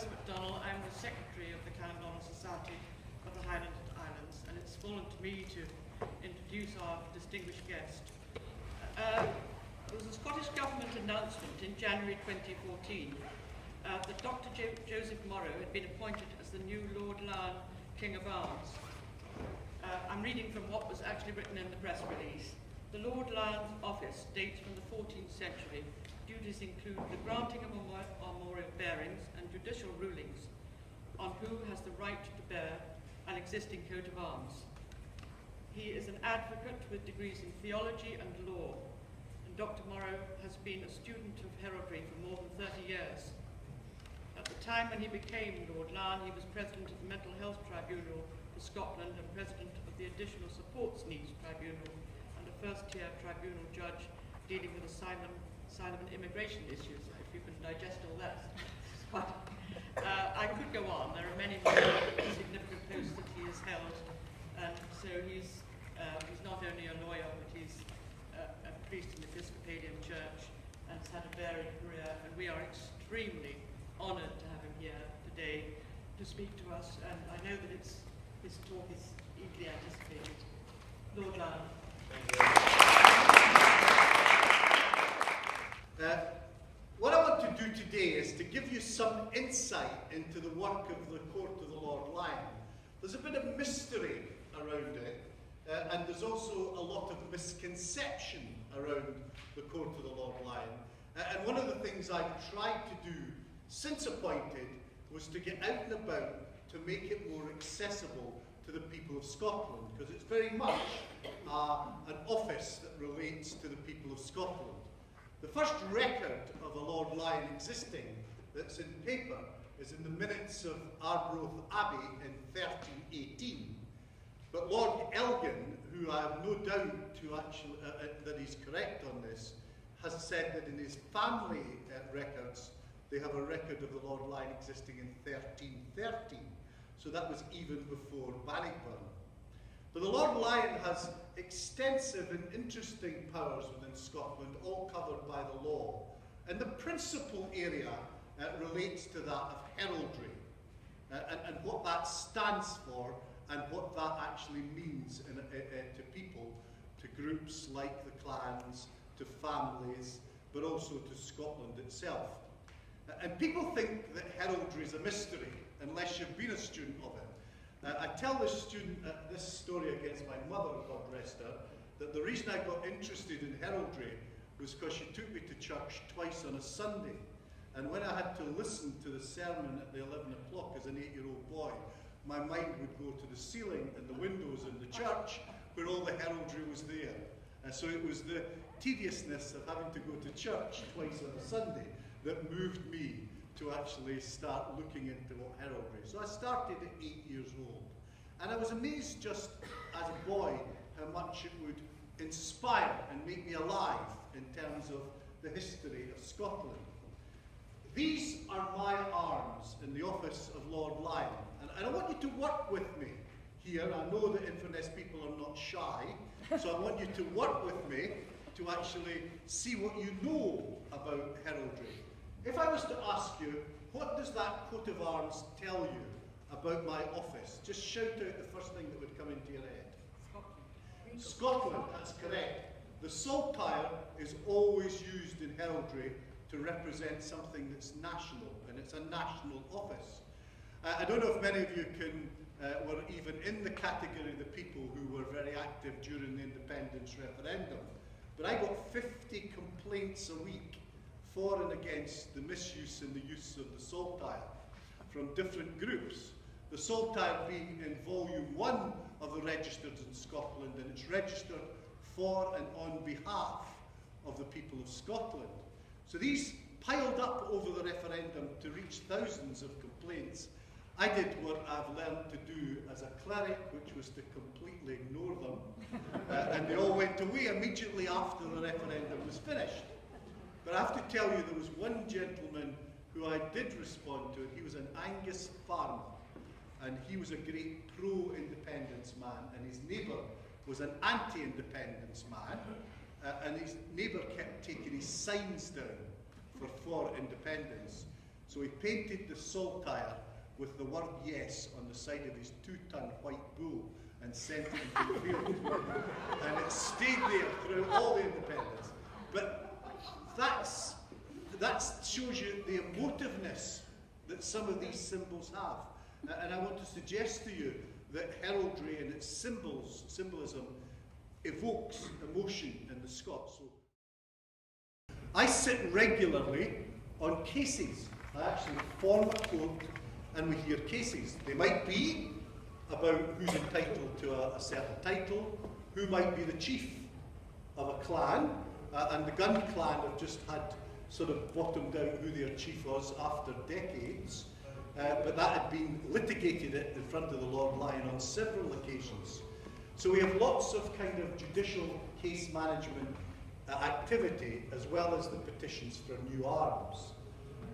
McDonnell. I'm the Secretary of the Caledonian Society of the Highland Islands, and it's fallen to me to introduce our distinguished guest. There was a Scottish Government announcement in January 2014 that Dr. Joseph Morrow had been appointed as the new Lord Lyon King of Arms. I'm reading from what was actually written in the press release. The Lord Lyon's office dates from the 14th century. Duties include the granting of armorial bearings and judicial rulings on who has the right to bear an existing coat of arms. He is an advocate with degrees in theology and law, and Dr. Morrow has been a student of heraldry for more than 30 years. At the time when he became Lord Lyon, he was President of the Mental Health Tribunal for Scotland and President of the Additional Supports Needs Tribunal and a first-tier tribunal judge dealing with asylum and immigration issues, if you can digest all that. But I could go on. There are many more significant posts that he has held, and so he's not only a lawyer, but he's a priest in the Episcopalian Church and has had a varied career, and we are extremely honoured to have him here today to speak to us, and I know that his talk is eagerly anticipated. Lord Lyon. What I want to do today is to give you some insight into the work of the Court of the Lord Lyon. There's a bit of mystery around it, and there's also a lot of misconception around the Court of the Lord Lyon. And one of the things I've tried to do since appointed was to get out and about to make it more accessible to the people of Scotland, because it's very much an office that relates to the people of Scotland. The first record of a Lord Lyon existing that's in paper is in the minutes of Arbroath Abbey in 1318. But Lord Elgin, who I have no doubt that he's correct on this, has said that in his family records they have a record of the Lord Lyon existing in 1313. So that was even before Bannockburn. But the Lord Lyon has extensive and interesting powers within Scotland, all covered by the law. And the principal area relates to that of heraldry, and what that stands for, and what that actually means to people, to groups like the clans, to families, but also to Scotland itself. And people think that heraldry is a mystery, unless you've been a student of it. I tell this student this story against my mother, God rest her, that the reason I got interested in heraldry was because she took me to church twice on a Sunday. And when I had to listen to the sermon at the 11 o'clock as an 8-year-old boy, my mind would go to the ceiling and the windows in the church where all the heraldry was there. And so it was the tediousness of having to go to church twice on a Sunday that moved me to actually start looking into what heraldry. So I started at 8 years old. And I was amazed just as a boy how much it would inspire and make me alive in terms of the history of Scotland. These are my arms in the office of Lord Lyon. And I want you to work with me here. I know that Inverness people are not shy, so I want you to work with me to actually see what you know about heraldry. If I was to ask you, what does that coat of arms tell you about my office? Just shout out the first thing that would come into your head. Scotland, that's correct. The saltire is always used in heraldry to represent something that's national, and it's a national office. I don't know if many of you were even in the category of the people who were very active during the independence referendum, but I got 50 complaints a week for and against the misuse and the use of the saltire from different groups. The saltire being in volume 1 of the registers in Scotland, and it's registered for and on behalf of the people of Scotland. So these piled up over the referendum to reach thousands of complaints. I did what I've learned to do as a cleric, which was to completely ignore them, and they all went away immediately after the referendum was finished. But I have to tell you, there was one gentleman who I did respond to, and he was an Angus farmer, and he was a great pro-independence man, and his neighbour was an anti-independence man, and his neighbour kept taking his signs down for independence. So So he painted the saltire with the word yes on the side of his 2-ton white bull and sent it into the field. And it stayed there throughout all the independence. But that shows you the emotiveness that some of these symbols have. And I want to suggest to you that heraldry and its symbolism evokes emotion in the Scots. So I sit regularly on cases. I actually form a quote and we hear cases. They might be about who's entitled to a certain title, who might be the chief of a clan, and the Gun clan have just had sort of bottomed out who their chief was after decades, but that had been litigated in front of the Lord Lyon on several occasions. So we have lots of kind of judicial case management activity, as well as the petitions for new arms.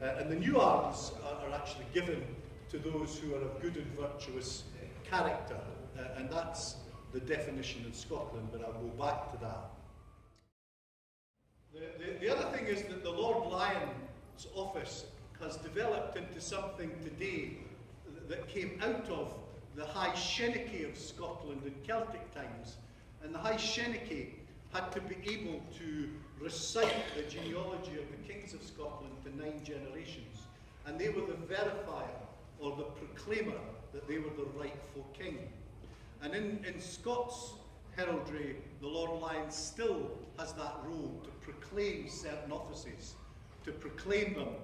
And the new arms are actually given to those who are of good and virtuous character, and that's the definition in Scotland, but I'll go back to that. The other thing is that the Lord Lyon's office has developed into something today that came out of the High Shenanigans of Scotland in Celtic times. And the High Shenanigans had to be able to recite the genealogy of the kings of Scotland to 9 generations. And they were the verifier or the proclaimer that they were the rightful king. And in Scots heraldry, the Lord Lyon still has that role to proclaim certain offices, to proclaim them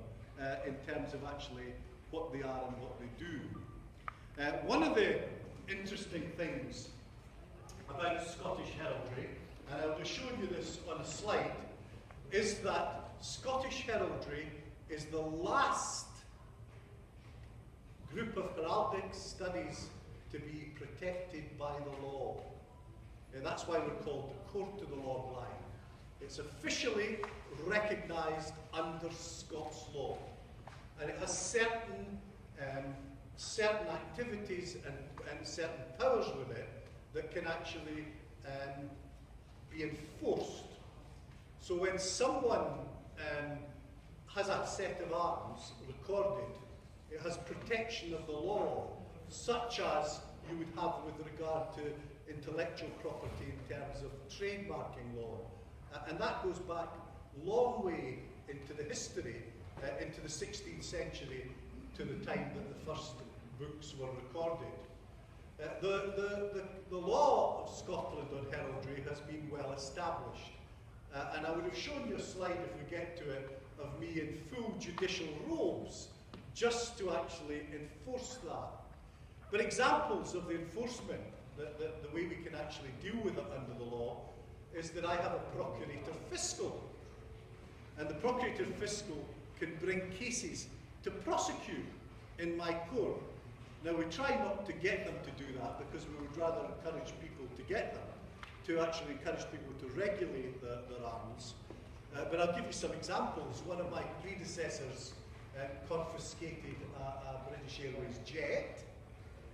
in terms of actually what they are and what they do. One of the interesting things about Scottish heraldry, and I'll just show you this on a slide, is that Scottish heraldry is the last group of heraldic studies to be protected by the law. And that's why we're called the Court of the Lord Lyon. It's officially recognised under Scots law. And it has certain activities and certain powers with it that can actually be enforced. So when someone has a set of arms recorded, it has protection of the law, such as you would have with regard to intellectual property in terms of trademarking law. And that goes back a long way into the history, into the 16th century, to the time that the first books were recorded. The law of Scotland on heraldry has been well established. And I would have shown you a slide, if we get to it, of me in full judicial robes, just to actually enforce that. But examples of the enforcement, the way we can actually deal with it under the law, is that I have a procurator fiscal. And the procurator fiscal can bring cases to prosecute in my court. Now, we try not to get them to do that because we would rather encourage people to get them, to actually encourage people to regulate their arms. But I'll give you some examples. One of my predecessors confiscated a British Airways jet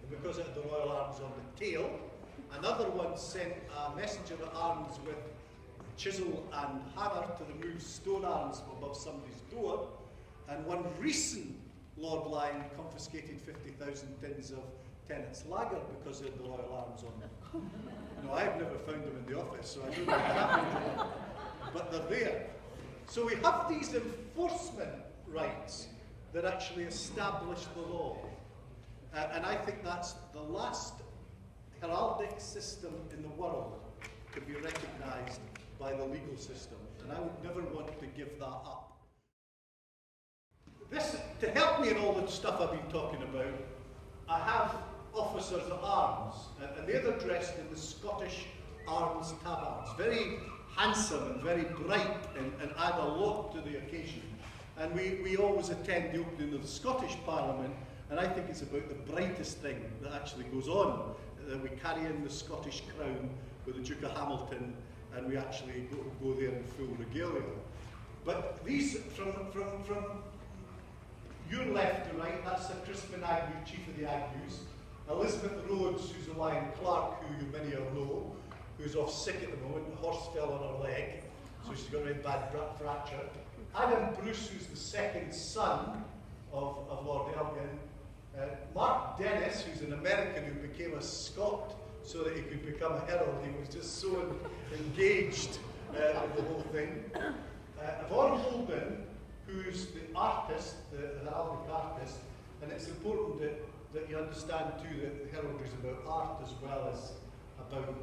because it had the Royal Arms on the tail. Another one sent a messenger at arms with chisel and hammer to remove stone arms from above somebody's door. And one recent Lord Lyon confiscated 50,000 tins of Tennant's lager because they had the Royal Arms on them. No, I've never found them in the office, so I don't know what happened to them. But they're there. So we have these enforcement rights that actually establish the law. And I think that's the last heraldic system in the world to be recognised by the legal system. And I would never want to give that up. This, to help me in all the stuff I've been talking about, I have officers at arms, and they're dressed in the Scottish arms tabards. Very handsome and very bright, and add a lot to the occasion. And we always attend the opening of the Scottish Parliament, and I think it's about the brightest thing that actually goes on. We carry in the Scottish crown with the Duke of Hamilton, and we actually go there in full regalia. But these, from your left to right, that's Sir Crispin Agnew, Chief of the Agnews. Elizabeth Rhodes, who's a Lion Clark, who you many of know, who's off sick at the moment. The horse fell on her leg, so she's got a very bad fracture. Adam Bruce, who's the second son of Lord Lyon. Mark Dennis, who's an American who became a Scot so that he could become a herald, he was just so engaged with the whole thing. Von Holden, who's the artist, the heraldic artist, and it's important that you understand too that the heraldry is about art as well as about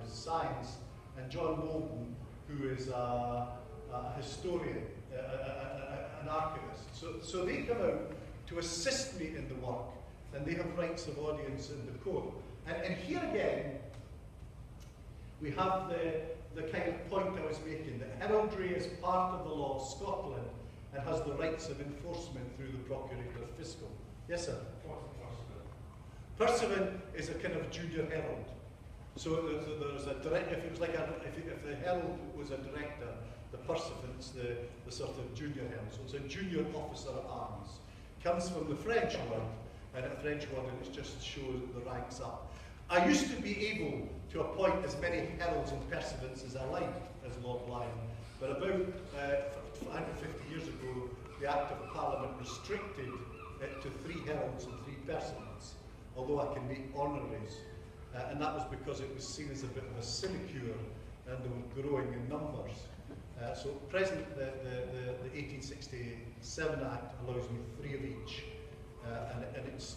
science. And John Molden, who is a historian, an archivist. So they come out to assist me in the work, and they have rights of audience in the court. And here again, we have the kind of point I was making, that heraldry is part of the law of Scotland and has the rights of enforcement through the Procurator Fiscal. Yes, sir? Pursuant is a kind of junior herald. So there's a direct, if it was like if the herald was a director, the pursuant's the sort of junior herald. So it's a junior officer at arms. Comes from the French word, and a French word, and it just shows the ranks up. I used to be able to appoint as many heralds and pursuants as I liked as Lord Lyon, but about 150 years ago, the Act of Parliament restricted it to 3 heralds and 3 pursuants, although I can make honoraries. And that was because it was seen as a bit of a sinecure, and they were growing in numbers. So at present, the 1867 Act allows me 3 of each, and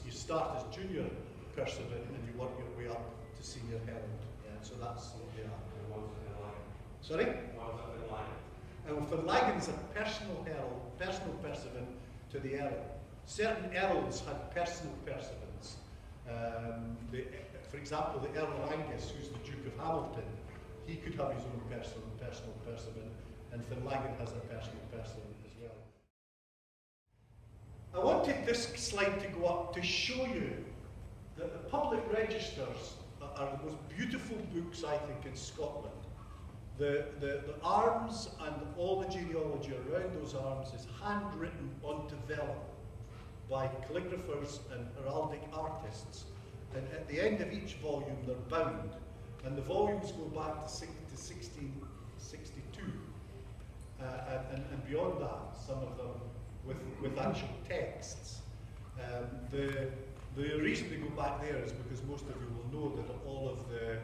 you start as junior pursuant and you work your way up to senior herald. So that's what they are. Sorry? Van Lagen's a personal herald, personal pursuant to the earl. Certain earls had personal pursuants. For example, the Earl of Angus, who's the Duke of Hamilton, he could have his own personal pursuant, and Van Lagen has a personal pursuant as well. I wanted this slide to go up to show you that the public registers are the most beautiful books, I think, in Scotland. The arms and all the genealogy around those arms is handwritten onto vellum by calligraphers and heraldic artists. And at the end of each volume, they're bound. And the volumes go back to 1662. And beyond that, some of them with actual texts. The reason they go back there is because most of you will know that all of the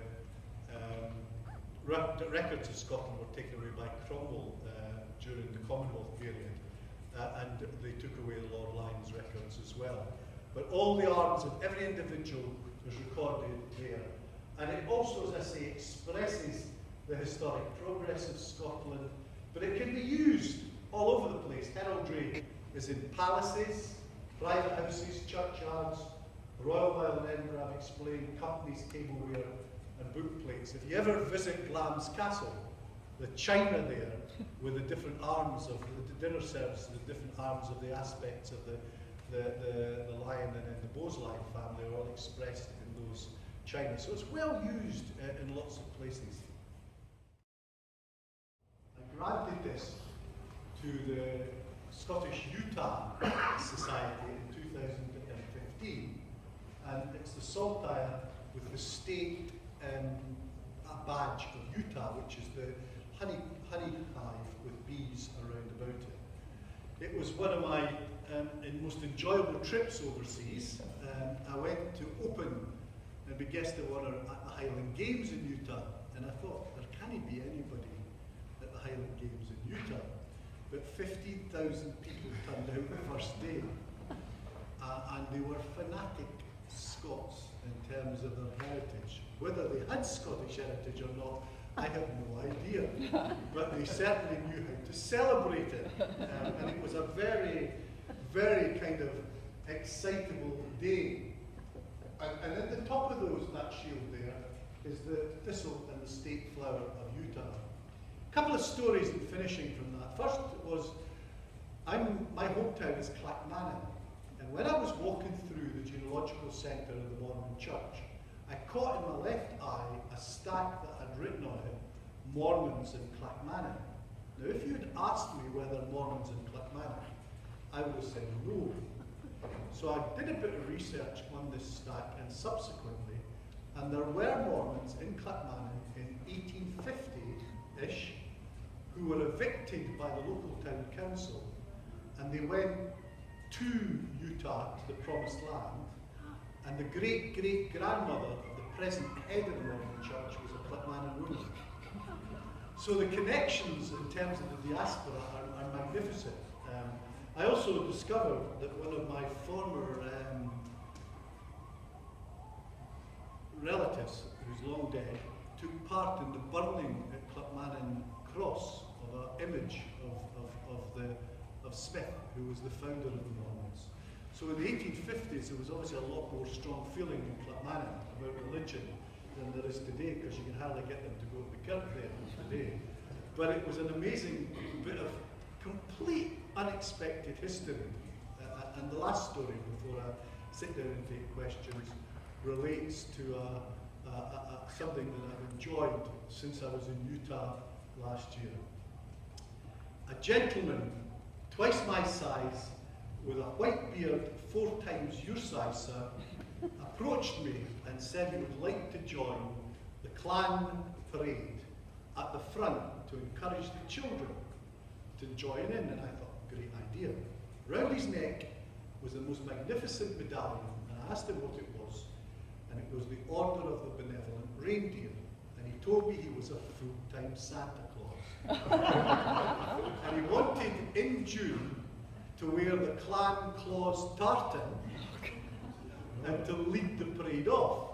records of Scotland were taken away by Cromwell during the Commonwealth period. And they took away Lord Lyon's records as well. But all the arms of every individual was recorded there. And it also, as I say, expresses the historic progress of Scotland, but it can be used all over the place. Heraldry is in palaces, private houses, churchyards, the Royal Mile in Edinburgh, I've explained, companies, tableware, and book plates. If you ever visit Glamis Castle, the china there with the different arms of the dinner service, the different arms of the aspects of the lion and the Bowes-Lyon family are all expressed in those china. So it's well used in lots of places. I granted this to the Scottish Utah Society in 2015, and it's the saltire with the state badge of Utah, which is the honey hive with bees around about it. It was one of my most enjoyable trips overseas. I went to open and be guest of honour at the Highland Games in Utah, and I thought, there can't be anybody at the Highland Games in Utah. But 15,000 people turned out the first day, and they were fanatic Scots in terms of their heritage. Whether they had Scottish heritage or not, I have no idea, but they certainly knew how to celebrate it, and it was a very, very kind of excitable day. And at the top of that shield there is the thistle and the state flower of Utah. A couple of stories in finishing from that. First was, my hometown is Clackmannan, and when I was walking through the genealogical centre of the Mormon church, I caught in my left eye a stack that had written on it, Mormons in Clackmannan. Now, if you had asked me whether Mormons in Clackmannan, I would have said no. So I did a bit of research on this stack, and subsequently, and there were Mormons in Clackmannan in 1850-ish who were evicted by the local town council, and they went to Utah, to the Promised Land, and the great-great-grandmother of the present head of the Mormon Church was a Clipmannan woman. So the connections in terms of the diaspora are magnificent. I also discovered that one of my former relatives, who's long dead, took part in the burning at Clipmannan cross of an image of Smith, who was the founder of the Mormons. So in the 1850s, there was obviously a lot more strong feeling in Clipmannan about religion than there is today, because you can hardly get them to go to the kirk there today. But it was an amazing bit of complete unexpected history. And the last story, before I sit down and take questions, relates to something that I've enjoyed since I was in Utah last year. A gentleman, twice my size, with a white beard 4 times your size, sir, approached me and said he would like to join the Clan Parade at the front to encourage the children to join in. And I thought, great idea. Round his neck was the most magnificent medallion, and I asked him what it was, and it was the Order of the Benevolent Reindeer. And he told me he was a full-time Santa Claus. And he wanted, in June, to wear the Clan Claus tartan and to lead the parade off.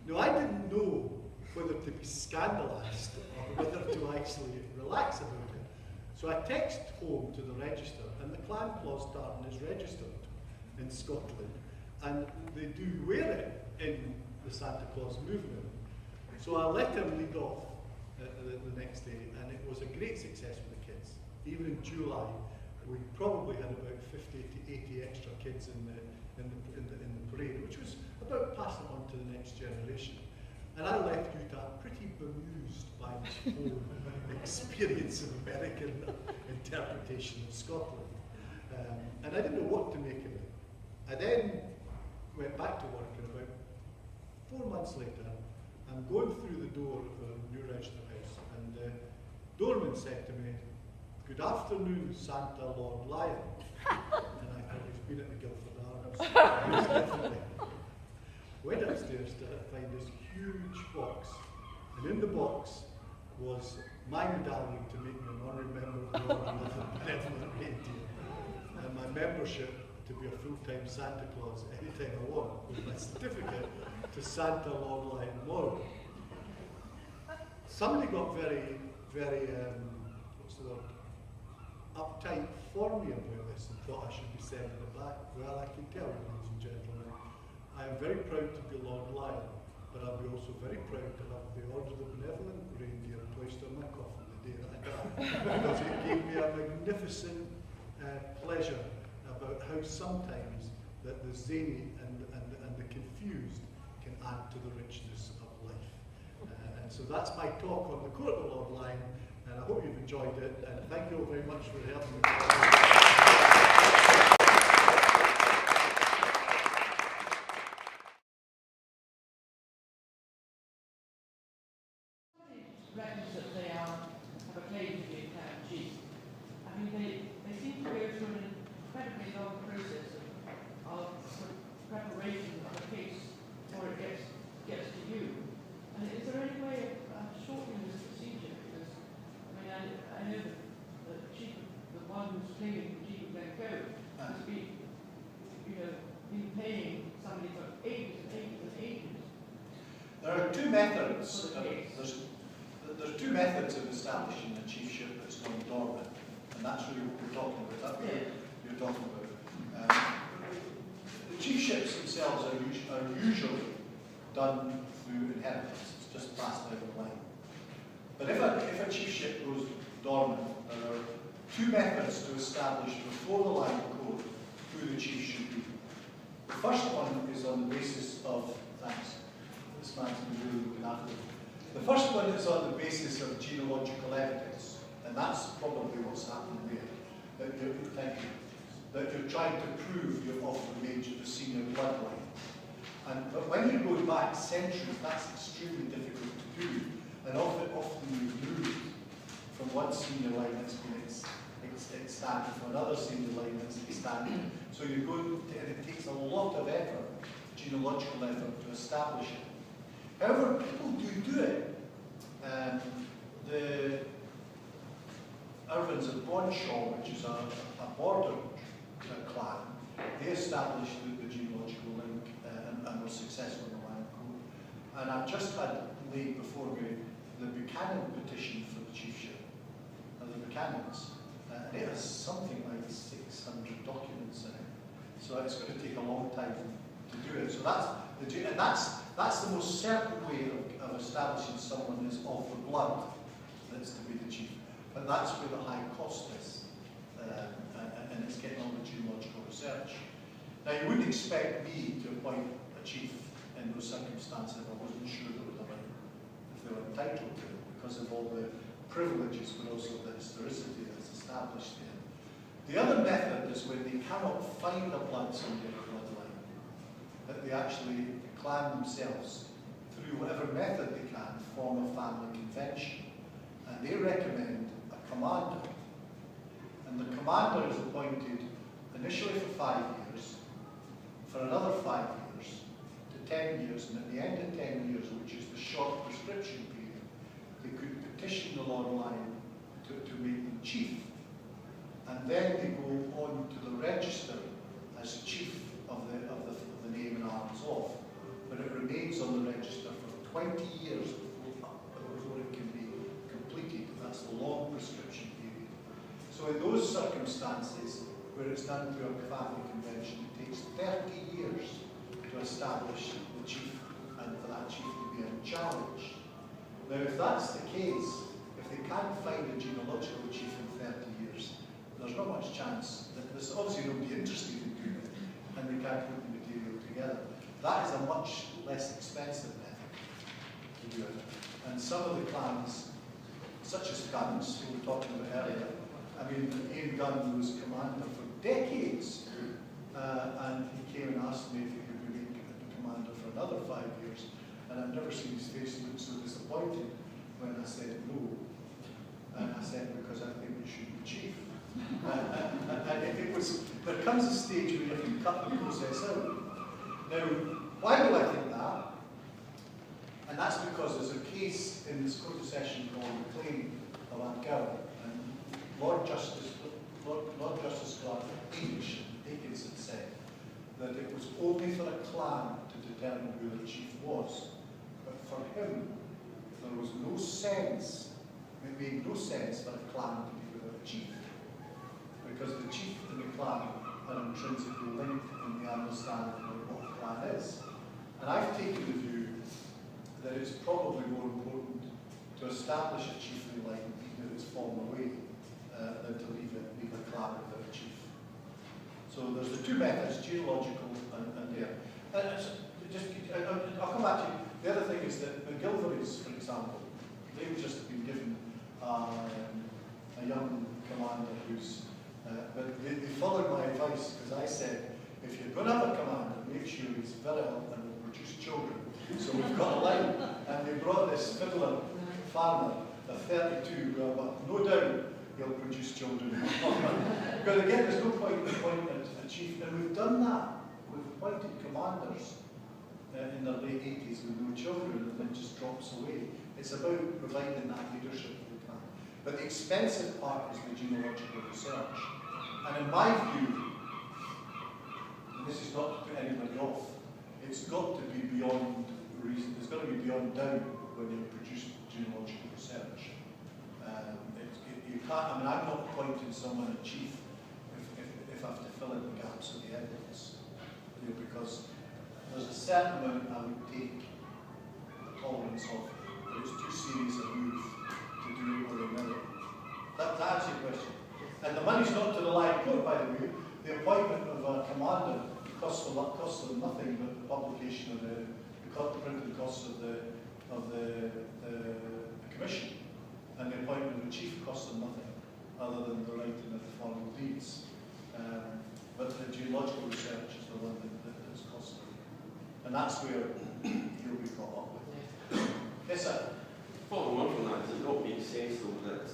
Now, I didn't know whether to be scandalised or whether to actually relax about it. So I texted home to the register, and the Clan Claus tartan is registered in Scotland, and they do wear it in the Santa Claus movement. So I let him lead off the next day, and it was a great success for the kids. Even in July, we probably had about 50 to 80 extra kids in the parade, which was about passing on to the next generation. And I left Utah pretty bemused by this whole experience of American interpretation of Scotland. And I didn't know what to make of it. I then went back to work, and about 4 months later, I'm going through the door of the New Register House, and the doorman said to me, "Good afternoon, Santa Lord Lyon." And I thought, he's been at the Guildford Arms. Went upstairs to find this huge box, and in the box was my medallion to make me an honorary member of the Order of the Benevolent Reindeer, and my membership to be a full-time Santa Claus anytime I want, with my certificate to Santa Lord Lyon Memorial. Somebody got very, very, what's the word, uptight for me about this and thought I should be sending it back. Well, I can tell you, ladies and gentlemen, I am very proud to be Lord Lyon, but I'll be also very proud to have the Order of the Benevolent Reindeer placed on my coffin the day that I die, because it gave me a magnificent pleasure about how sometimes that the zany and the confused can add to the richness of life. And so that's my talk on the Court of Lord Lyon, and I hope you've enjoyed it, and thank you all very much for helping me. Records that they have a claim to be a clan chief. I mean, they seem to go through an incredibly long process of preparation of a case before it gets to you. And is there any way of shortening this procedure? Because I know that the chief, the one who's claiming the chief of Glencoe, has been paying somebody for ages and ages and ages. There are two methods. There's two methods of establishing a chiefship that's gone dormant, and that's really what we're talking about. That's what you're talking about. The chiefships themselves are usually done through inheritance. It's just passed down the line. But if a chiefship goes dormant, there are two methods to establish before the line code who the chief should be. The first one is on the basis of, thanks, this man's been really looking after me. The first one is on the basis of genealogical evidence, and that's probably what's happened there. That you're trying to prove you're of the age of the senior bloodline. But when you go back centuries, that's extremely difficult to do, and often removed from one senior line that's been extended to another senior line that's expanded. So you go, and it takes a lot of effort, genealogical effort, to establish it. However, people do it. The Irvins of Bonshaw, which is a border clan, they established the genealogical link and were successful in the land code. And I've just had laid before me the Buchanan petition for the chiefship, the Buchanans, and it has something like 600 documents in it. So it's going to take a long time to do it. So that's the most certain way of establishing someone is of the blood that's to be the chief. But that's where the high cost is, and it's getting on the genealogical research. Now, you wouldn't expect me to appoint a chief in those circumstances if I wasn't sure they were the right, if they were entitled to it, because of all the privileges, but also the historicity that's established there. The other method is when they cannot find a blood somebody in a bloodline, that they actually, the clan themselves, through whatever method they can, form a family convention. And they recommend a commander. And the commander is appointed initially for 5 years, for another 5 years, to 10 years, and at the end of 10 years, which is the short prescription period, they could petition the Lord Lyon to make them chief. And then they go on to the register as chief of the name and arms of. But it remains on the register for 20 years before it can be completed. That's the long prescription period. So in those circumstances, where it's done through a family convention, it takes 30 years to establish the chief and for that chief to be unchallenged. Now, if that's the case, if they can't find a genealogical chief in 30 years, there's not much chance that there's obviously nobody interested in doing it, and they can't put the material together. That is a much less expensive method to do it. And some of the clans, such as Guns, who we were talking about earlier, I mean, Ian Gunn was commander for decades, and he came and asked me if he could be made commander for another 5 years, and I've never seen his face look so disappointed when I said no. And I said, because I think you should be chief. And it was, there comes a stage where you have to cut the process out. Now, why do I think that? And that's because there's a case in this Court of Session called the Claim of Angow, and Lord Justice Clark English Dickinson said that it was only for a clan to determine who the chief was. But for him, there was no sense, it made no sense for a clan to be without a chief. Because the chief and the clan are intrinsically linked in the understanding of what a clan is. And I've taken the view that it's probably more important to establish a chiefly line, even if it's fallen away, than to leave a clan without a chief. So there's the two methods, genealogical and there. I'll come back to you. The other thing is that the Gilverys, for example, they've just been given a young commander who's, but they followed my advice, because I said, if you're going to have a commander, make sure he's virile and will produce children. So we've got a line, and they brought this fiddler farmer, a 32, but no doubt he'll produce children. Because again, there's no point in appointing a chief, and we've done that. We've appointed commanders in their late 80s with no children, and then just drops away. It's about providing that leadership for the clan. But the expensive part is the genealogical research. And in my view, and this is not to put anybody off, it's got to be beyond reason. It's got to be beyond doubt when you produce genealogical research. You can't, I mean, I'm not appointing someone a chief if I have to fill in the gaps of the evidence. You know, because there's a certain amount I would take the tolerance of, but it's too serious a move to do it with a minute. That answers your question. And the money's not to the Lion Court, by the way. The appointment of a commander costs them nothing but the publication of the printed costs of the commission. And the appointment of a chief costs them nothing, other than the writing of the formal deeds. But the geological research is the one that is costly. And that's where you'll be caught up with. Yes, sir? Following on from that, does it not make sense though that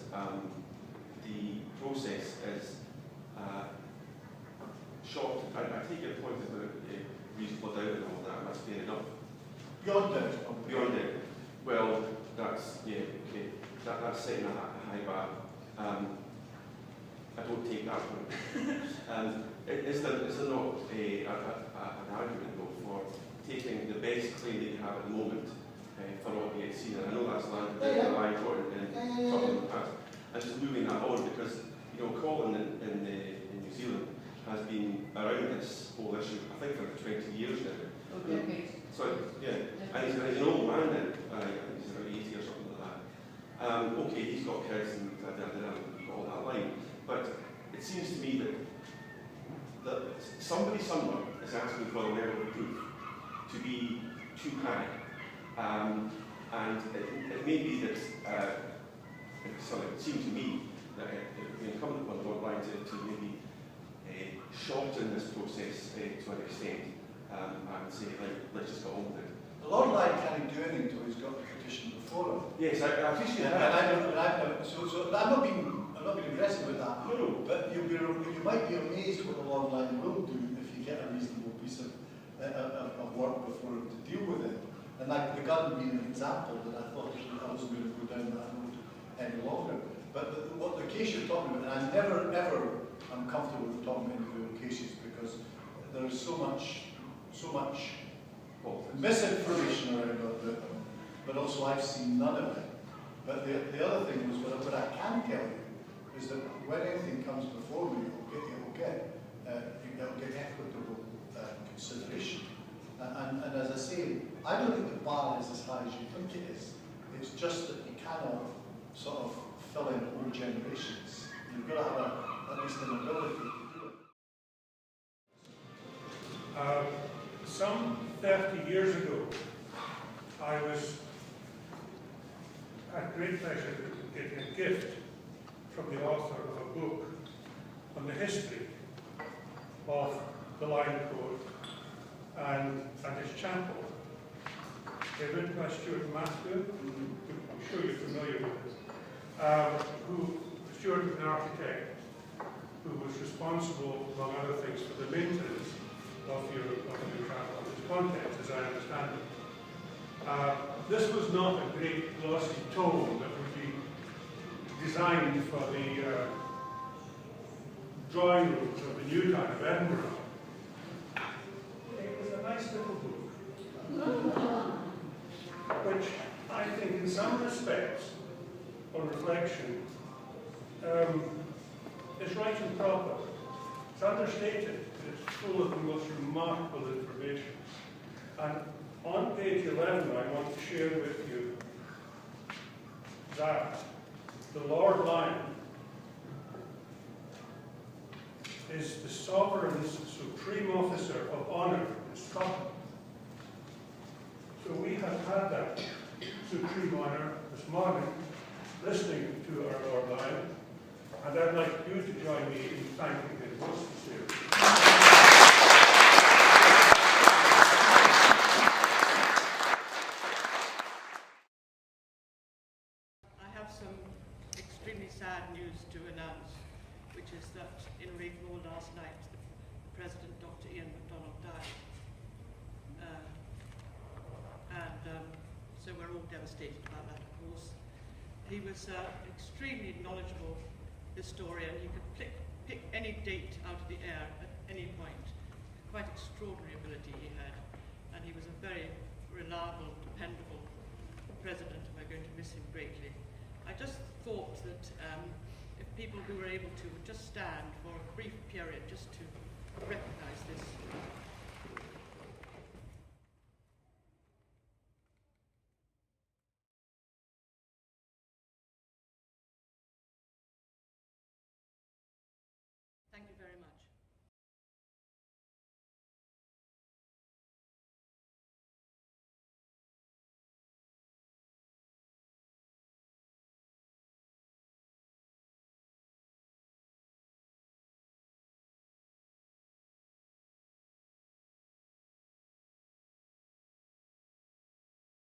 the process is short? I take your point about reasonable doubt and all that, that's fair enough. Beyond doubt. Beyond it. Well, that's, yeah, okay. That's setting a high bar. I don't take that point. Is there not an argument though for taking the best claim that you have at the moment for what we had seen? And I know that's landed very important in trouble in the past. And just moving that on, because you know, Colin in New Zealand has been around this whole issue, I think, for 20 years now. Okay. So yeah, and he's an old man now. I think he's about 80 or something like that. Okay, he's got kids and all that line, but it seems to me that somebody somewhere is asking for a level of proof to be too high, and it may be that. So it seems to me that it would be incumbent upon Lord Lyon to maybe shorten this process to an extent and say, let's just get on with it. The Lord Lyon can't do anything until he's got the petition before him. Yes, I appreciate that. So I'm not being aggressive with that. No. But you might be amazed what the Lord Lyon will do if you get a reasonable piece of work before him to deal with it. And like the gun being an example that I thought I wasn't going to go down that road any longer. But what the case you're talking about, and I never ever am comfortable with talking about individual cases because there is so much misinformation around about them, but also I've seen none of it. But the other thing was what I can tell you is that when anything comes before me, it will get equitable consideration. And as I say, I don't think the bar is as high as you think it is. It's just that you cannot sort of fill in old generations. You've got to have at least an ability to do it. Some 30 years ago, I had great pleasure getting a gift from the author of a book on the history of the Lyon Court and his chapel. They're written by Stuart Matthew, I'm sure you're familiar with it, Stuart was an architect who was responsible, among other things, for the maintenance of your chapel, its contents, as I understand it. This was not a great glossy tome that would be designed for the drawing rooms of the new town of Edinburgh. It was a nice little book, which I think in some respects, on reflection, is right and proper. It's understated, it's full of the most remarkable information. And on page 11, I want to share with you that the Lord Lyon is the sovereign's supreme officer of honour in Scotland. So we have had that supreme honour this morning, listening to our Lord Lyon, and I'd like you to join me in thanking him most sincerely. I have some extremely sad news to announce, which is that in Ravenhall last night, the President, Dr. Ian MacDonald, died. So we're all devastated about that, of course. He was extremely knowledgeable historian. You could pick any date out of the air at any point. Quite extraordinary ability he had. And he was a very reliable, dependable president, and we're going to miss him greatly. I just thought that if people who were able to would just stand for a brief period just to recognise this